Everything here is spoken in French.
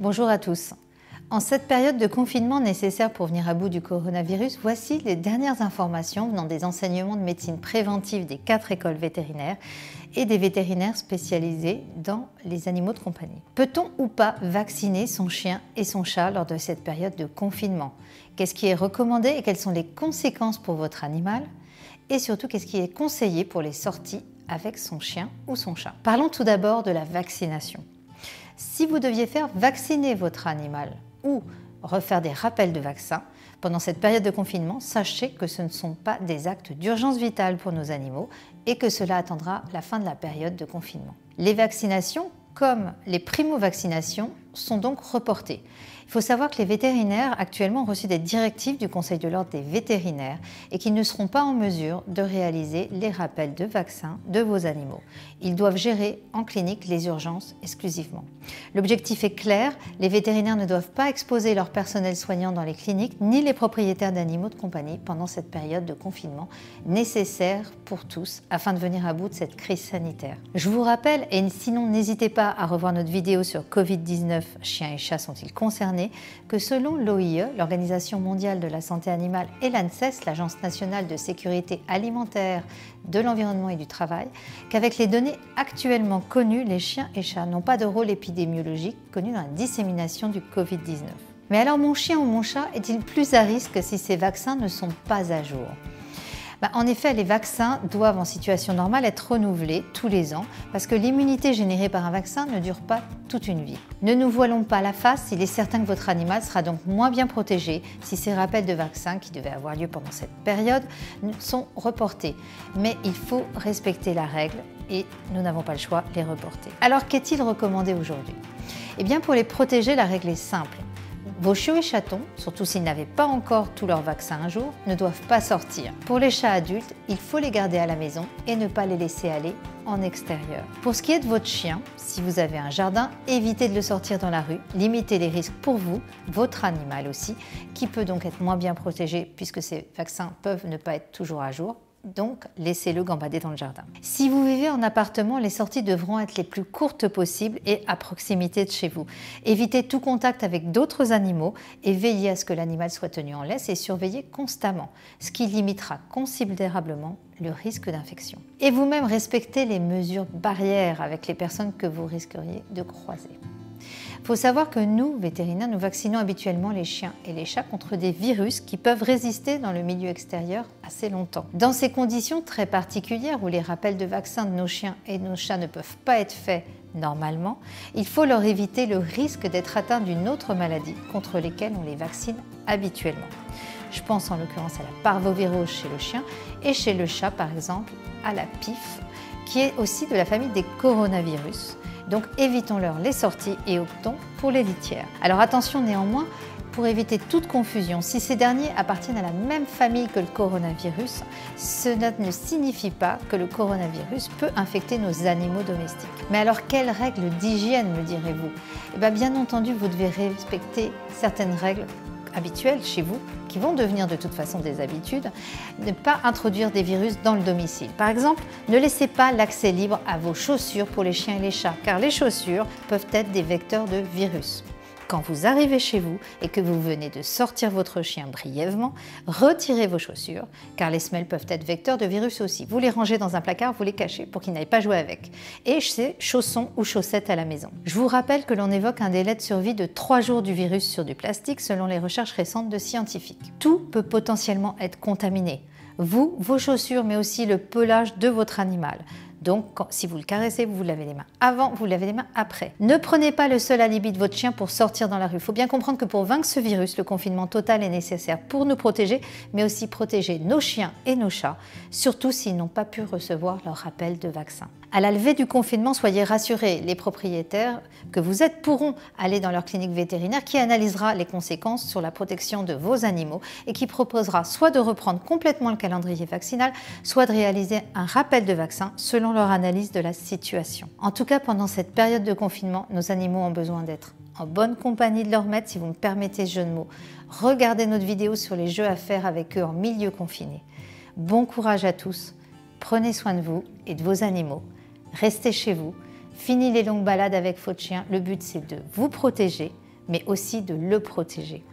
Bonjour à tous. En cette période de confinement nécessaire pour venir à bout du coronavirus, voici les dernières informations venant des enseignements de médecine préventive des 4 écoles vétérinaires et des vétérinaires spécialisés dans les animaux de compagnie. Peut-on ou pas vacciner son chien et son chat lors de cette période de confinement? Qu'est-ce qui est recommandé et quelles sont les conséquences pour votre animal? Et surtout, qu'est-ce qui est conseillé pour les sorties avec son chien ou son chat? Parlons tout d'abord de la vaccination. Si vous deviez faire vacciner votre animal ou refaire des rappels de vaccins pendant cette période de confinement, sachez que ce ne sont pas des actes d'urgence vitale pour nos animaux et que cela attendra la fin de la période de confinement. Les vaccinations, comme les primo-vaccinations, sont donc reportées. Il faut savoir que les vétérinaires actuellement ont reçu des directives du Conseil de l'ordre des vétérinaires et qu'ils ne seront pas en mesure de réaliser les rappels de vaccins de vos animaux. Ils doivent gérer en clinique les urgences exclusivement. L'objectif est clair, les vétérinaires ne doivent pas exposer leur personnel soignant dans les cliniques ni les propriétaires d'animaux de compagnie pendant cette période de confinement nécessaire pour tous afin de venir à bout de cette crise sanitaire. Je vous rappelle, et sinon n'hésitez pas à revoir notre vidéo sur Covid-19, chiens et chats sont-ils concernés, que selon l'OIE, l'Organisation mondiale de la santé animale, et l'ANSES, l'Agence nationale de sécurité alimentaire, de l'environnement et du travail, qu'avec les données actuellement connues, les chiens et chats n'ont pas de rôle épidémiologique connu dans la dissémination du Covid-19. Mais alors mon chien ou mon chat est-il plus à risque si ces vaccins ne sont pas à jour? En effet, les vaccins doivent en situation normale être renouvelés tous les ans parce que l'immunité générée par un vaccin ne dure pas toute une vie. Ne nous voilons pas la face, il est certain que votre animal sera donc moins bien protégé si ces rappels de vaccins qui devaient avoir lieu pendant cette période sont reportés. Mais il faut respecter la règle et nous n'avons pas le choix de les reporter. Alors qu'est-il recommandé aujourd'hui? Eh bien, pour les protéger, la règle est simple. Vos chiots et chatons, surtout s'ils n'avaient pas encore tous leurs vaccins un jour, ne doivent pas sortir. Pour les chats adultes, il faut les garder à la maison et ne pas les laisser aller en extérieur. Pour ce qui est de votre chien, si vous avez un jardin, évitez de le sortir dans la rue, limitez les risques pour vous, votre animal aussi, qui peut donc être moins bien protégé puisque ces vaccins peuvent ne pas être toujours à jour. Donc, laissez-le gambader dans le jardin. Si vous vivez en appartement, les sorties devront être les plus courtes possibles et à proximité de chez vous. Évitez tout contact avec d'autres animaux et veillez à ce que l'animal soit tenu en laisse et surveillé constamment, ce qui limitera considérablement le risque d'infection. Et vous-même, respectez les mesures barrières avec les personnes que vous risqueriez de croiser. Il faut savoir que nous, vétérinaires, nous vaccinons habituellement les chiens et les chats contre des virus qui peuvent résister dans le milieu extérieur assez longtemps. Dans ces conditions très particulières où les rappels de vaccins de nos chiens et de nos chats ne peuvent pas être faits normalement, il faut leur éviter le risque d'être atteints d'une autre maladie contre lesquelles on les vaccine habituellement. Je pense en l'occurrence à la parvovirose chez le chien et chez le chat par exemple à la PIF qui est aussi de la famille des coronavirus. Donc évitons-leur les sorties et optons pour les litières. Alors attention néanmoins, pour éviter toute confusion, si ces derniers appartiennent à la même famille que le coronavirus, cela ne signifie pas que le coronavirus peut infecter nos animaux domestiques. Mais alors quelles règles d'hygiène me direz-vous? Bien entendu, vous devez respecter certaines règles habituelles chez vous, qui vont devenir de toute façon des habitudes, ne pas introduire des virus dans le domicile. Par exemple, ne laissez pas l'accès libre à vos chaussures pour les chiens et les chats, car les chaussures peuvent être des vecteurs de virus. Quand vous arrivez chez vous et que vous venez de sortir votre chien brièvement, retirez vos chaussures, car les semelles peuvent être vecteurs de virus aussi. Vous les rangez dans un placard, vous les cachez pour qu'ils n'aillent pas jouer avec. Et c'est chaussons ou chaussettes à la maison. Je vous rappelle que l'on évoque un délai de survie de 3 jours du virus sur du plastique selon les recherches récentes de scientifiques. Tout peut potentiellement être contaminé. Vous, vos chaussures, mais aussi le pelage de votre animal. Donc, si vous le caressez, vous lavez les mains avant, vous lavez les mains après. Ne prenez pas le seul alibi de votre chien pour sortir dans la rue. Il faut bien comprendre que pour vaincre ce virus, le confinement total est nécessaire pour nous protéger, mais aussi protéger nos chiens et nos chats, surtout s'ils n'ont pas pu recevoir leur rappel de vaccin. À la levée du confinement, soyez rassurés, les propriétaires que vous êtes pourront aller dans leur clinique vétérinaire qui analysera les conséquences sur la protection de vos animaux et qui proposera soit de reprendre complètement le calendrier vaccinal, soit de réaliser un rappel de vaccin selon leur analyse de la situation. En tout cas, pendant cette période de confinement, nos animaux ont besoin d'être en bonne compagnie de leur maître, si vous me permettez ce jeu de mots. Regardez notre vidéo sur les jeux à faire avec eux en milieu confiné. Bon courage à tous, prenez soin de vous et de vos animaux. Restez chez vous, fini les longues balades avec votre chien. Le but, c'est de vous protéger, mais aussi de le protéger.